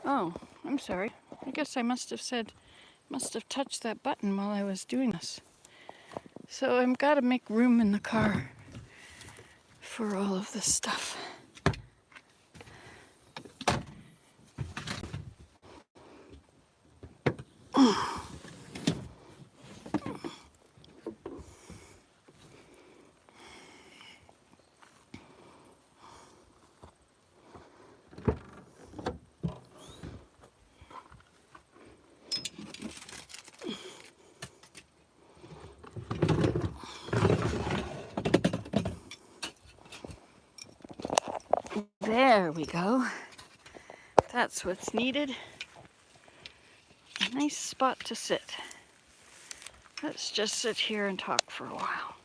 Oh, I'm sorry. I guess I must have touched that button while I was doing this. So I've got to make room in the car for all of this stuff. There we go. That's what's needed. A nice spot to sit. Let's just sit here and talk for a while.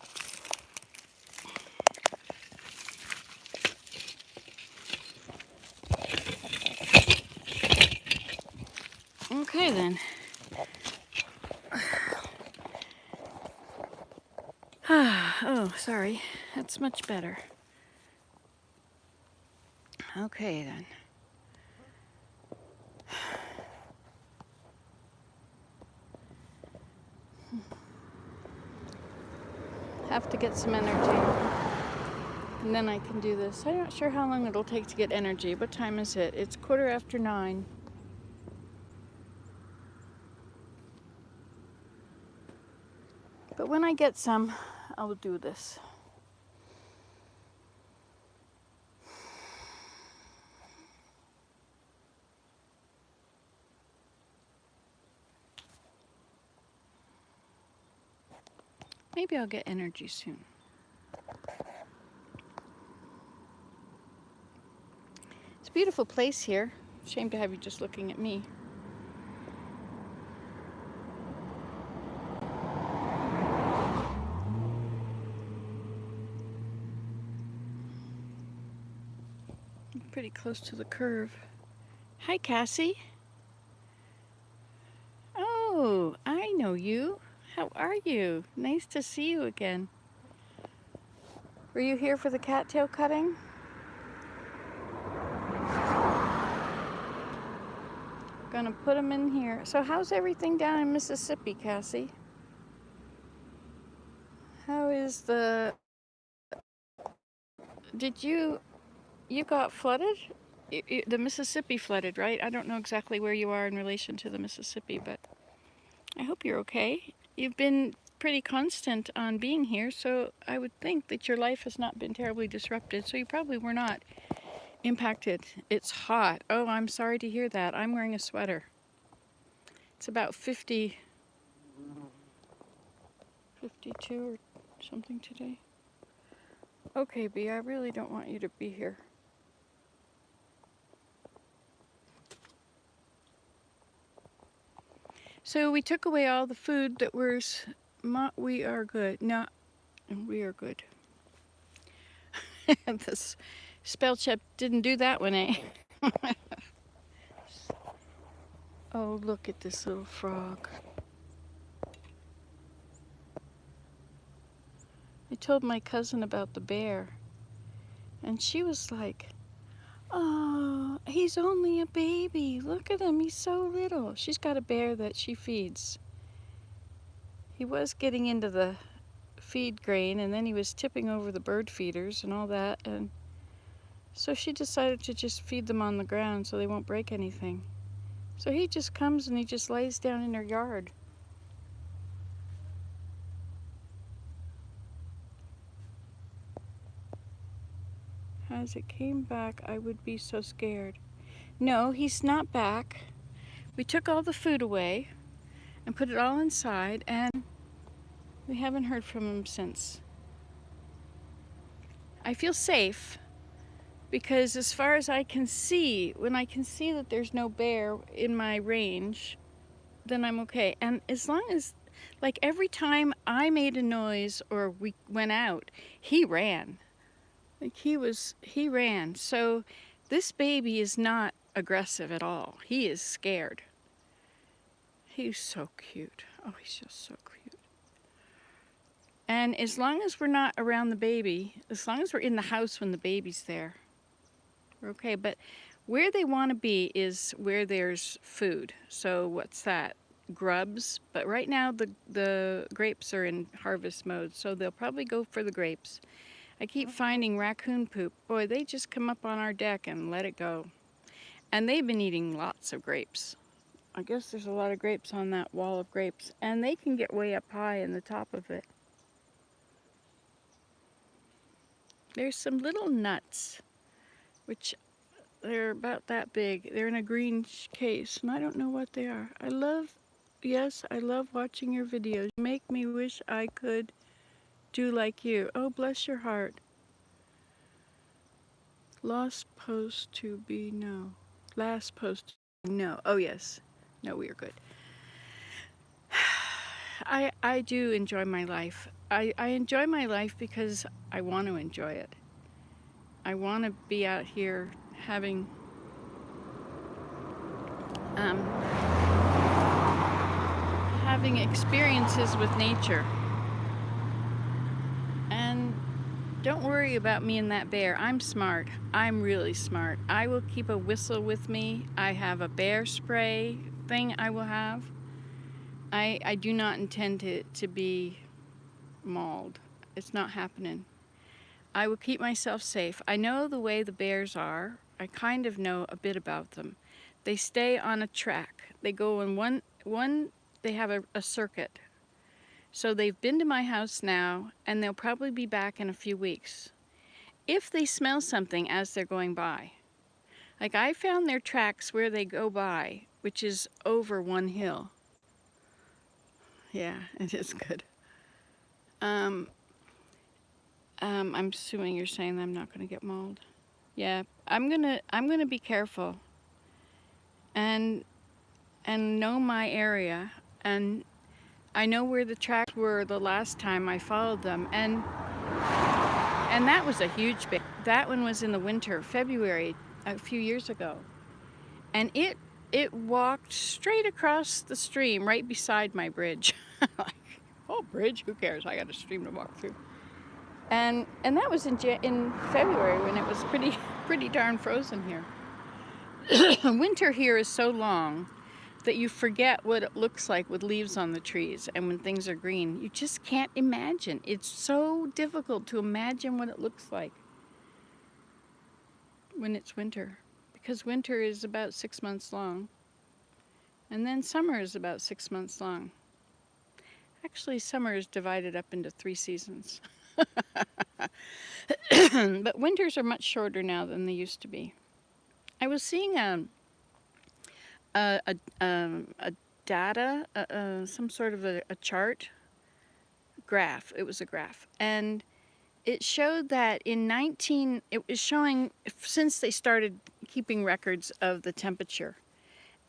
Okay then. Oh, sorry. That's much better. Okay then. Have to get some energy. And then I can do this. I'm not sure how long it'll take to get energy. What time is it? It's 9:15. But when I get some, I'll do this. Maybe I'll get energy soon. It's a beautiful place here. Shame to have you just looking at me. I'm pretty close to the curve. Hi, Cassie. Oh, I know you. How are you? Nice to see you again. Were you here for the cattail cutting? Gonna put them in here. So how's everything down in Mississippi, Cassie? How is did you got flooded? The Mississippi flooded, right? I don't know exactly where you are in relation to the Mississippi, but I hope you're okay. You've been pretty constant on being here, so I would think that your life has not been terribly disrupted, so you probably were not impacted. It's hot. Oh, I'm sorry to hear that. I'm wearing a sweater. It's about 52 or something today. Okay, Bea, I really don't want you to be here. So we took away all the food that was, we are good. No, we are good. This spell check didn't do that one, eh? Oh, look at this little frog. I told my cousin about the bear, and she was like, oh, he's only a baby. Look at him, he's so little. She's got a bear that she feeds. He was getting into the feed grain, and then he was tipping over the bird feeders and all that, and so she decided to just feed them on the ground so they won't break anything. So he just comes and he just lays down in her yard. As it came back, I would be so scared. No, he's not back. We took all the food away and put it all inside, and we haven't heard from him since. I feel safe because as far as I can see, when I can see that there's no bear in my range, then I'm okay. And as long as, like, every time I made a noise or we went out, he ran. Like, he ran. So this baby is not aggressive at all. He is scared. He's so cute. Oh, he's just so cute. And as long as we're not around the baby, as long as we're in the house when the baby's there, we're okay. But where they want to be is where there's food. So what's that? Grubs. But right now the grapes are in harvest mode, so they'll probably go for the grapes. I keep finding raccoon poop. Boy, they just come up on our deck and let it go. And they've been eating lots of grapes. I guess there's a lot of grapes on that wall of grapes, and they can get way up high in the top of it. There's some little nuts, which they're about that big. They're in a green case, and I don't know what they are. I love watching your videos. You make me wish I could do like you. Oh, bless your heart. Lost post to be no. Last post, no. Oh, yes. No, we are good. I do enjoy my life. I enjoy my life because I want to enjoy it. I want to be out here having having experiences with nature. And don't worry about me and that bear. I'm smart. I'm really smart. I will keep a whistle with me. I have a bear spray thing I will have. I do not intend to be mauled. It's not happening. I will keep myself safe. I know the way the bears are. I kind of know a bit about them. They stay on a track. They go in they have a circuit. So they've been to my house now, and they'll probably be back in a few weeks. If they smell something as they're going by. Like I found their tracks where they go by, which is over one hill. Yeah, it is good. I'm assuming you're saying that I'm not going to get mauled. Yeah, I'm gonna be careful and know my area, and I know where the tracks were the last time I followed them, and that was a huge bear. That one was in the winter, February, a few years ago, and it walked straight across the stream right beside my bridge. Like, oh, bridge, who cares? I got a stream to walk through. And that was in February when it was pretty darn frozen here. Winter here is so long that you forget what it looks like with leaves on the trees, and when things are green, you just can't imagine. It's so difficult to imagine what it looks like when it's winter, because winter is about 6 months long, and then summer is about 6 months long. Actually, summer is divided up into 3 seasons. But winters are much shorter now than they used to be. I was seeing data, some sort of a chart, graph. It was a graph, and it showed that it was showing since they started keeping records of the temperature,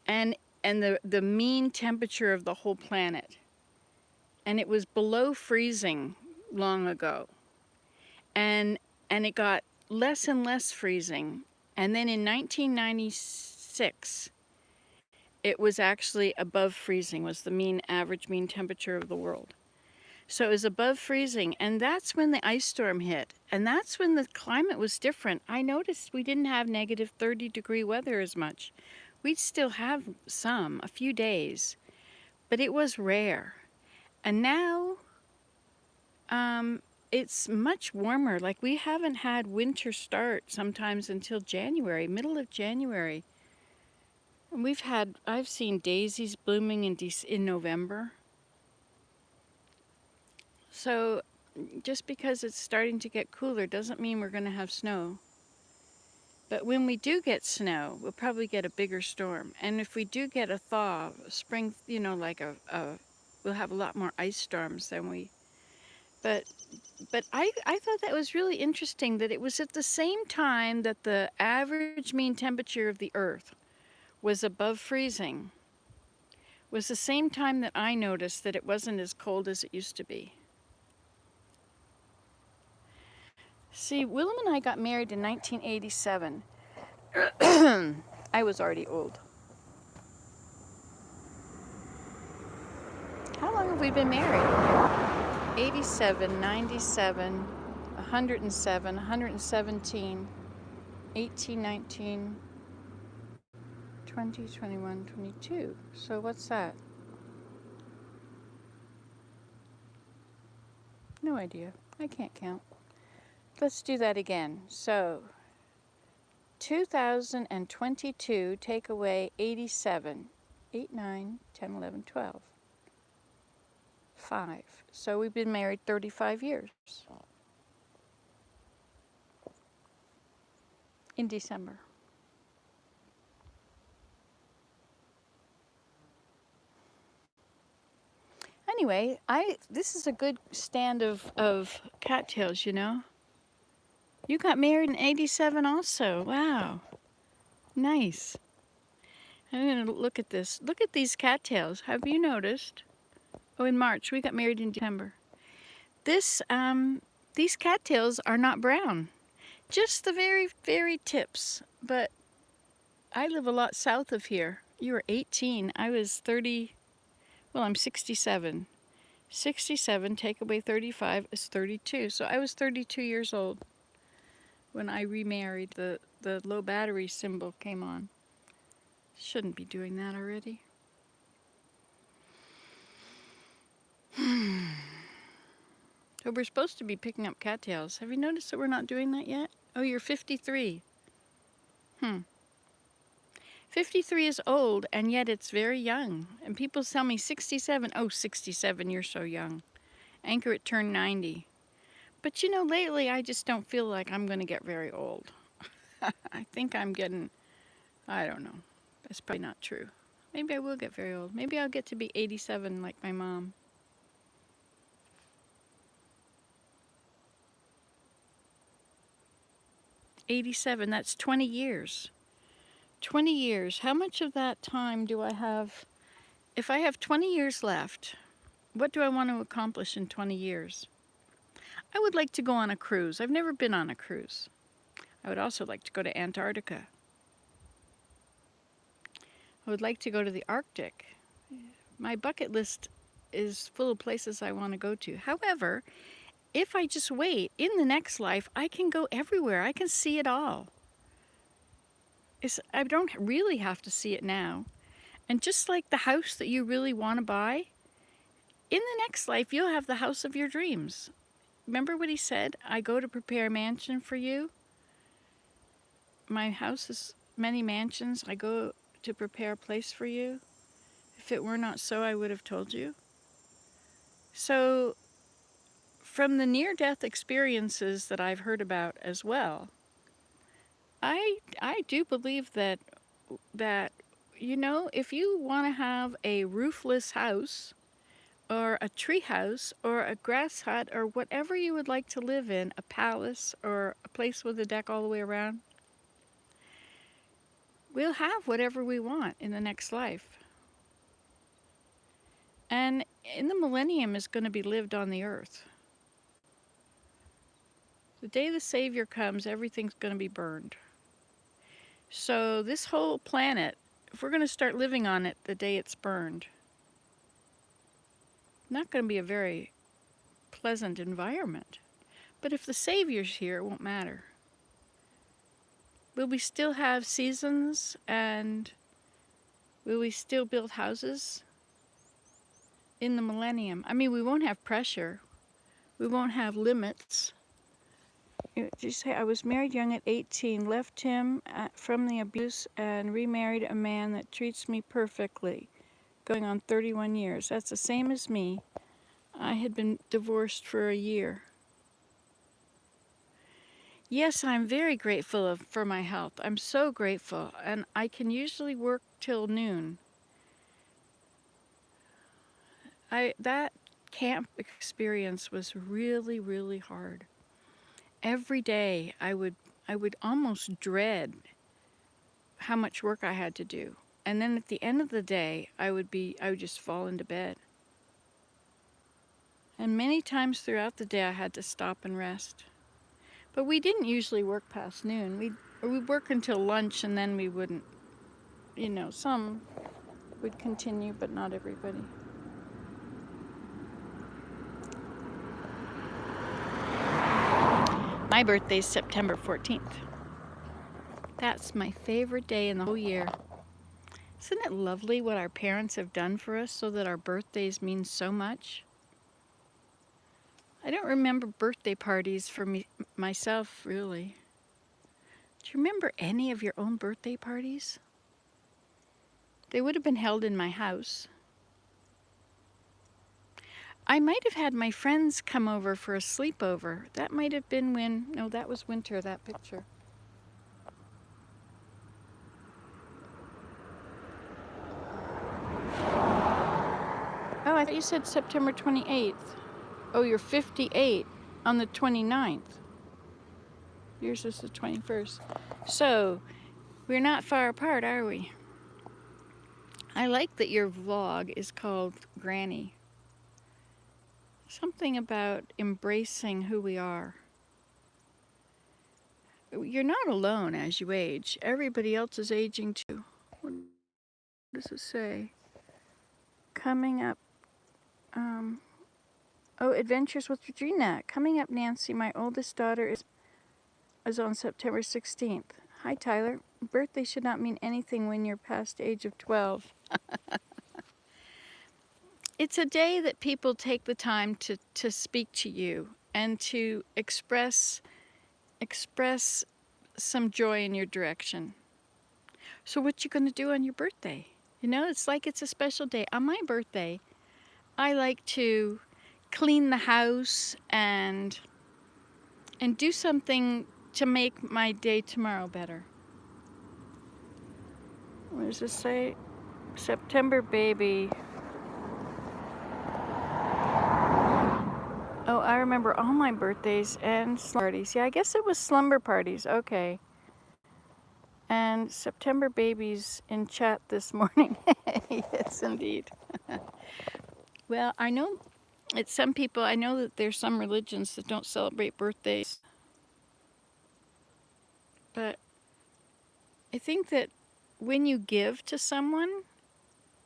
and the mean temperature of the whole planet, and it was below freezing long ago, and it got less and less freezing, and then in 1996 it was actually above freezing, was the average mean temperature of the world. So it was above freezing, and that's when the ice storm hit, and that's when the climate was different. I noticed we didn't have negative 30-degree weather as much. We'd still have a few days, but it was rare. And now it's much warmer. Like, we haven't had winter start sometimes until January, middle of January. And I've seen daisies blooming in November. So just because it's starting to get cooler doesn't mean we're going to have snow. But when we do get snow, we'll probably get a bigger storm. And if we do get a thaw, spring, we'll have a lot more ice storms than we. But I thought that was really interesting that it was at the same time that the average mean temperature of the Earth was above freezing, was the same time that I noticed that it wasn't as cold as it used to be. See, Willem and I got married in 1987. I was already old. How long have we been married? 87, 97, 107, 117. 18, 19, 20, 21, 22. So what's that? No idea. I can't count. Let's do that again. So 2022 take away 87. 8, 9, 10, 11, 12. 5. So we've been married 35 years. In December. Anyway, this is a good stand of cattails, you know. You got married in 87 also. Wow. Nice. I'm going to look at this. Look at these cattails. Have you noticed? Oh, in March. We got married in December. These cattails are not brown. Just the very, very tips. But I live a lot south of here. You were 18. I was 30. Well, I'm 67. 67 take away 35 is 32. So I was 32 years old when I remarried. The low battery symbol came on. Shouldn't be doing that already. So we're supposed to be picking up cattails. Have you noticed that we're not doing that yet? Oh, you're 53. 53 is old, and yet it's very young. And people tell me 67. Oh, 67, you're so young. Anchor, it turned 90. But you know, lately I just don't feel like I'm going to get very old. I think I'm getting, I don't know. That's probably not true. Maybe I will get very old. Maybe I'll get to be 87 like my mom. 87, that's 20 years. 20 years. How much of that time do I have? If I have 20 years left, what do I want to accomplish in 20 years? I would like to go on a cruise. I've never been on a cruise. I would also like to go to Antarctica. I would like to go to the Arctic. My bucket list is full of places I want to go to. However, if I just wait, in the next life, I can go everywhere. I can see it all. I don't really have to see it now. And just like the house that you really want to buy, in the next life, you'll have the house of your dreams. Remember what he said? I go to prepare a mansion for you. My house is many mansions. I go to prepare a place for you. If it were not so, I would have told you. So, from the near-death experiences that I've heard about as well, I do believe that you know, if you want to have a roofless house or a tree house or a grass hut or whatever you would like to live in, a palace or a place with a deck all the way around, we'll have whatever we want in the next life. And in the millennium is going to be lived on the earth. The day the Savior comes, everything's going to be burned. So this whole planet, if we're going to start living on it the day it's burned, not going to be a very pleasant environment. But if the Savior's here, it won't matter. Will we still have seasons, and will we still build houses in the millennium? I mean, we won't have pressure. We won't have limits. Did you say I was married young at 18, left him from the abuse, and remarried a man that treats me perfectly, going on 31 years. That's the same as me. I had been divorced for a year. Yes, I'm very grateful for my health. I'm so grateful, and I can usually work till noon. That camp experience was really, really hard. Every day I would almost dread how much work I had to do. And then at the end of the day, I would just fall into bed. And many times throughout the day I had to stop and rest. But we didn't usually work past noon. We'd work until lunch, and then we wouldn't. You know, some would continue, but not everybody. My birthday's September 14th. That's my favorite day in the whole year. Isn't it lovely what our parents have done for us so that our birthdays mean so much? I don't remember birthday parties for myself, really. Do you remember any of your own birthday parties? They would have been held in my house. I might have had my friends come over for a sleepover. That might have been no, that was winter, that picture. Oh, I thought you said September 28th. Oh, you're 58 on the 29th. Yours is the 21st. So, we're not far apart, are we? I like that your vlog is called Granny. Something about embracing who we are. You're not alone as you age. Everybody else is aging too. What does it say? Coming up, Adventures with Regina. Coming up, Nancy, my oldest daughter is on September 16th. Hi, Tyler. Birthday should not mean anything when you're past the age of 12. It's a day that people take the time to speak to you and to express some joy in your direction. So what you going to do on your birthday? You know, it's like it's a special day. On my birthday, I like to clean the house and do something to make my day tomorrow better. What does this say? September baby. Oh, I remember all my birthdays and slumber parties. Yeah, I guess it was slumber parties. Okay. And September babies in chat this morning. Yes, indeed. Well, I know some people, I know that there's some religions that don't celebrate birthdays. But I think that when you give to someone,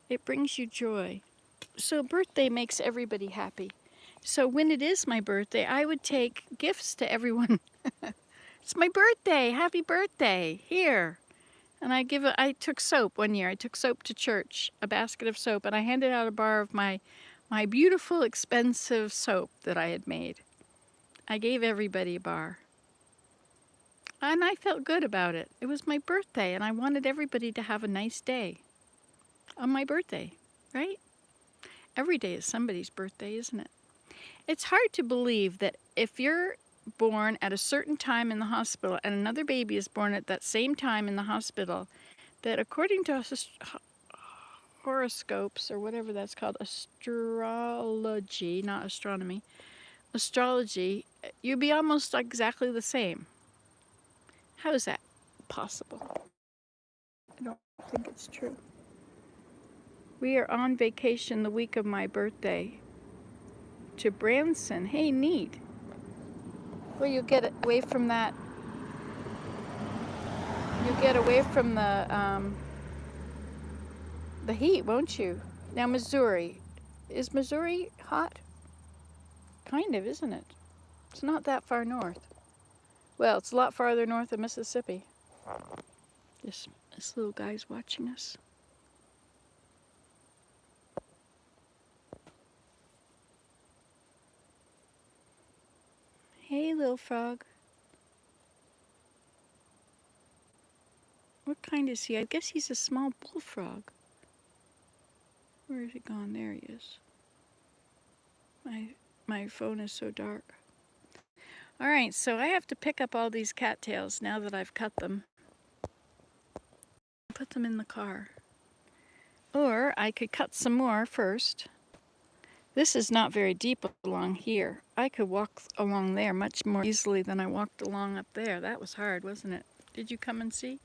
it brings you joy. So birthday makes everybody happy. So when it is my birthday, I would take gifts to everyone. It's my birthday, happy birthday, here. And I took soap one year. I took soap to church, a basket of soap, and I handed out a bar of my beautiful, expensive soap that I had made. I gave everybody a bar. And I felt good about it. It was my birthday, and I wanted everybody to have a nice day on my birthday, right? Every day is somebody's birthday, isn't it? It's hard to believe that if you're born at a certain time in the hospital and another baby is born at that same time in the hospital, that according to horoscopes, or whatever that's called, astrology, not astronomy, astrology, you'd be almost exactly the same. How is that possible? I don't think it's true. We are on vacation the week of my birthday to Branson. Hey, neat. Well, you get away from that. You get away from the heat, won't you? Now, Missouri. Is Missouri hot? Kind of, isn't it? It's not that far north. Well, it's a lot farther north than Mississippi. This little guy's watching us. Hey, little frog. What kind is he? I guess he's a small bullfrog. Where is he gone? There he is. My phone is so dark. All right, so I have to pick up all these cattails now that I've cut them. Put them in the car. Or I could cut some more first. This is not very deep along here. I could walk along there much more easily than I walked along up there. That was hard, wasn't it? Did you come and see?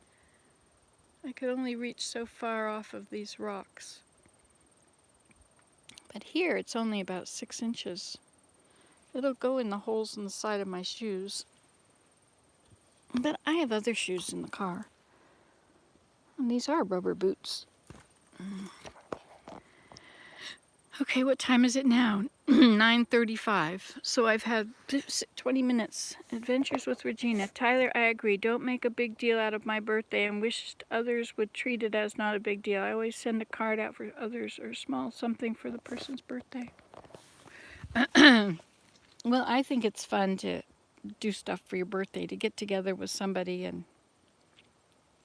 I could only reach so far off of these rocks. But here it's only about 6 inches. It'll go in the holes in the side of my shoes. But I have other shoes in the car. And these are rubber boots. Okay, what time is it now? 9:35. So I've had 20 minutes. Adventures with Regina. Tyler, I agree. Don't make a big deal out of my birthday and wished others would treat it as not a big deal. I always send a card out for others or small something for the person's birthday. Well, I think it's fun to do stuff for your birthday, to get together with somebody and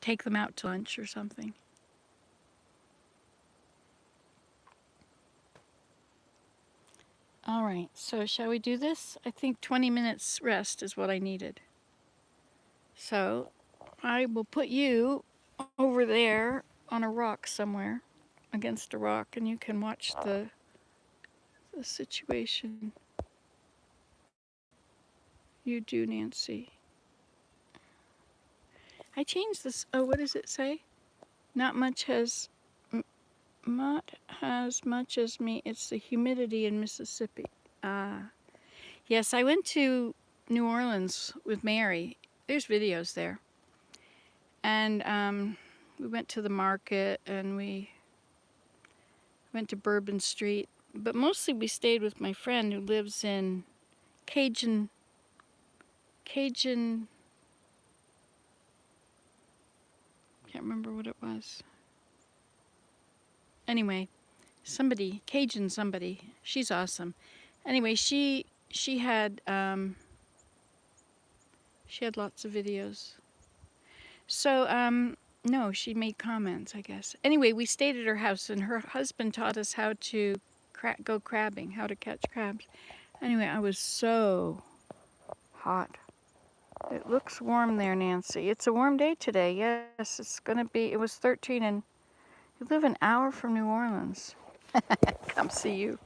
take them out to lunch or something. All right, so shall we do this? I think 20 minutes rest is what I needed. So I will put you over there on a rock somewhere, against a rock, and you can watch the situation. You do, Nancy. I changed this. Oh, what does it say? Not much as much as me. It's the humidity in Mississippi. Yes, I went to New Orleans with Mary. There's videos there. And we went to the market and we went to Bourbon Street. But mostly we stayed with my friend who lives in Cajun, can't remember what it was. Anyway, Cajun somebody. She's awesome. Anyway, she had lots of videos. So no, she made comments, I guess. Anyway, we stayed at her house, and her husband taught us how to go crabbing, how to catch crabs. Anyway, I was so hot. It looks warm there, Nancy. It's a warm day today. Yes, it's gonna be. It was 13, and you live an hour from New Orleans. Come see you.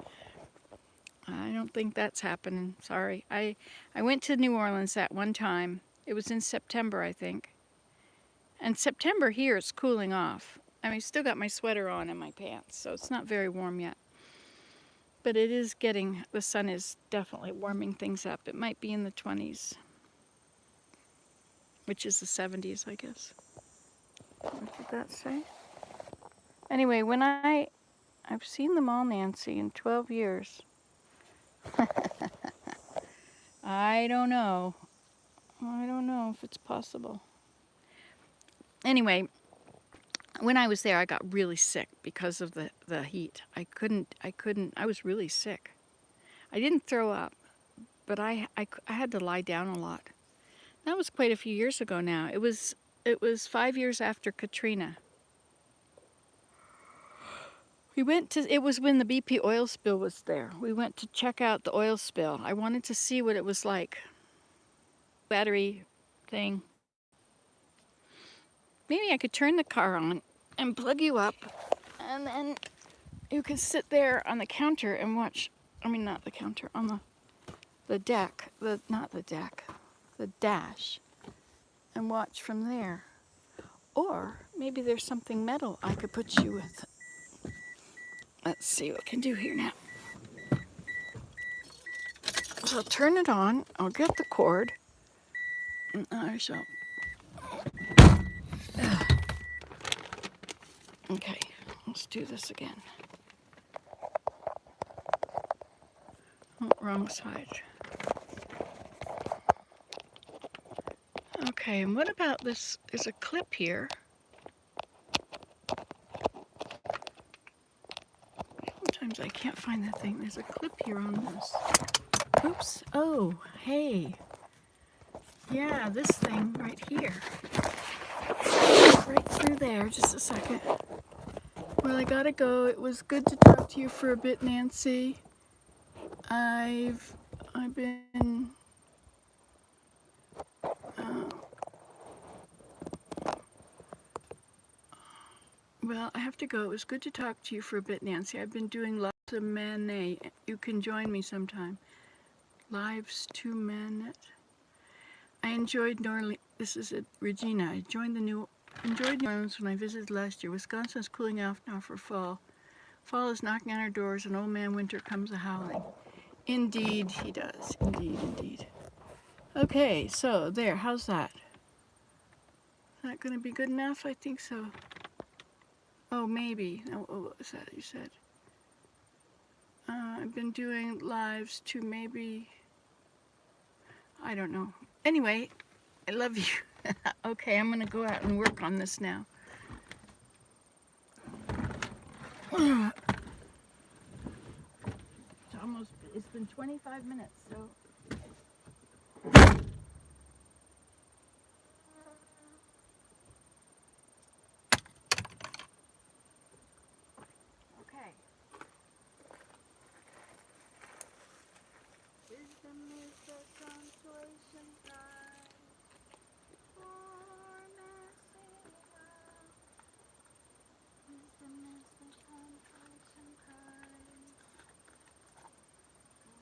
I don't think that's happening. Sorry. I went to New Orleans that one time. It was in September, I think. And September here is cooling off. I mean, still got my sweater on and my pants, so it's not very warm yet. But it is getting, the sun is definitely warming things up. It might be in the 20s, which is the 70s, I guess. What did that say? Anyway, when I've seen them all, Nancy, in 12 years. I don't know. I don't know if it's possible. Anyway, when I was there, I got really sick because of the heat. I was really sick. I didn't throw up, but I had to lie down a lot. That was quite a few years ago now. It was 5 years after Katrina. It was when the BP oil spill was there. We went to check out the oil spill. I wanted to see what it was like. Battery thing. Maybe I could turn the car on and plug you up, and then you could sit there on the counter and watch. I mean, not the counter, on the deck. Not the deck, the dash, and watch from there. Or maybe there's something metal I could put you with. Let's see what I can do here now. So I'll turn it on. I'll get the cord. And I shall. Okay, let's do this again. Oh, wrong side. Okay, and what about this? There's a clip here. Sometimes I can't find the thing. There's a clip here on this. Oops. Oh, hey. Yeah, this thing right here. Right through there. Just a second. Well, I gotta go. It was good to talk to you for a bit, Nancy. I've been well, I have to go. It was good to talk to you for a bit, Nancy. I've been doing lots of Manet. You can join me sometime. Lives to Manet. I enjoyed This is it, Regina. I enjoyed New Orleans when I visited last year. Wisconsin's cooling off now for fall. Fall is knocking on our doors, and old man winter comes a-howling. Indeed he does. Indeed, indeed. Okay, so there. How's that? Is that going to be good enough? I think so. Oh, maybe. Oh, what was that you said? I've been doing lives to maybe, I don't know. Anyway, I love you. Okay, I'm gonna go out and work on this now. It's been 25 minutes, so. Okay. Wisdom is the consolation prize for messing up. Wisdom is the consolation prize for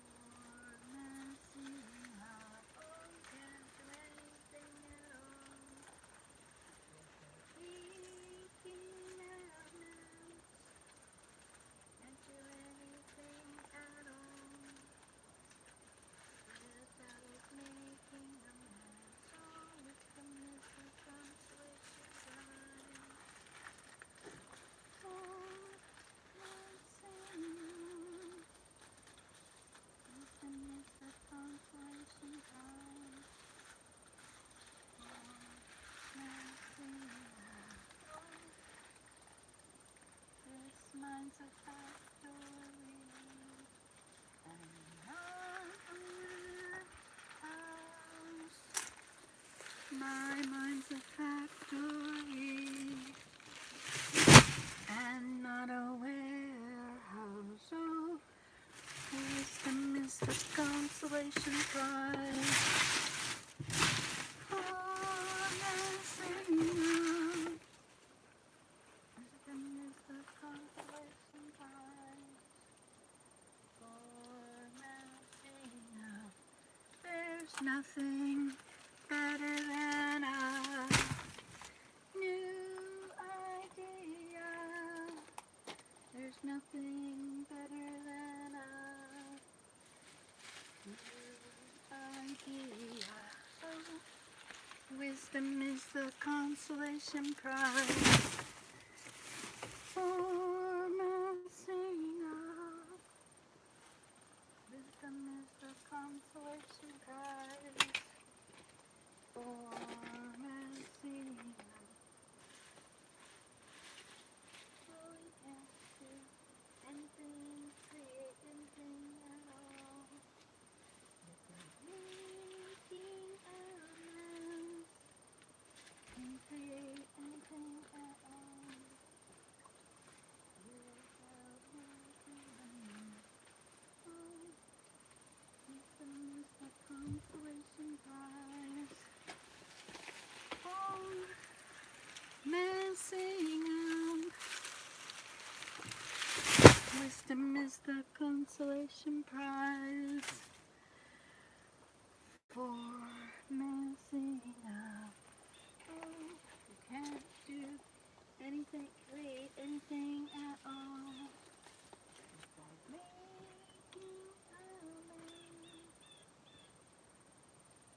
messing up. Oh, you can't do anything alone. Speaking out now. Can't do anything at all. Without making a mess. Oh, wisdom is the consolation prize. Mine's a factory, and not a warehouse. My mind's a factory, and not a warehouse. Oh, wisdom is the consolation prize for messing up. Wisdom is the consolation prize for messing up. There's nothing better than a new idea. There's nothing better than a new idea. Oh, wisdom is the consolation prize for messing up. Wisdom is the consolation prize for messing up. Oh, you can't do anything, create anything at all. Without making a mess. Can't create anything at all. Without making a mess. Oh, wisdom is the consolation prize for messing up. Wisdom is the consolation prize for messing up. Oh, you can't do anything, create anything at all without making a mess.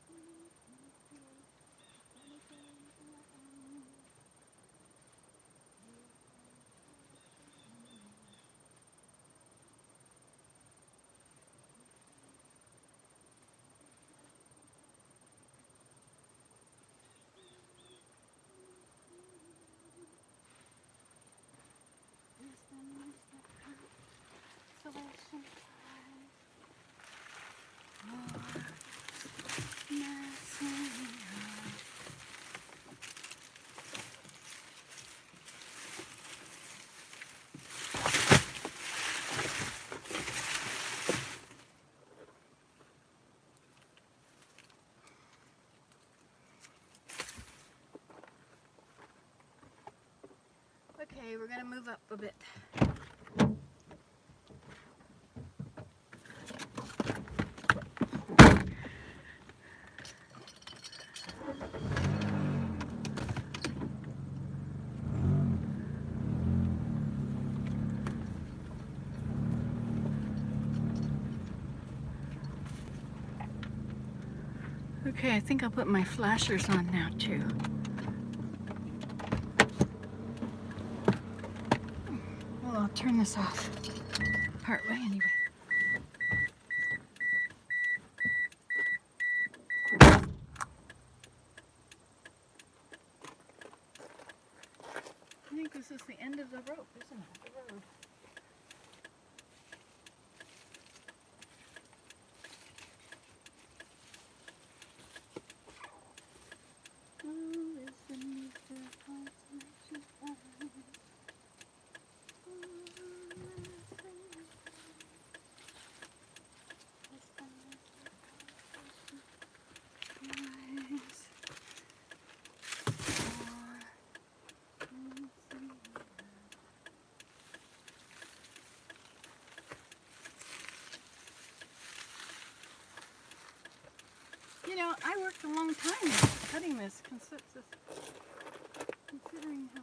You can't do anything at all. Wisdom is the consolation prize for messing up. Okay, we're gonna move up a bit. Okay, I think I'll put my flashers on now too. Well, I'll turn this off. part way anyway. I think this is the end of the rope, isn't it? The road. You know, I worked a long time cutting this, considering how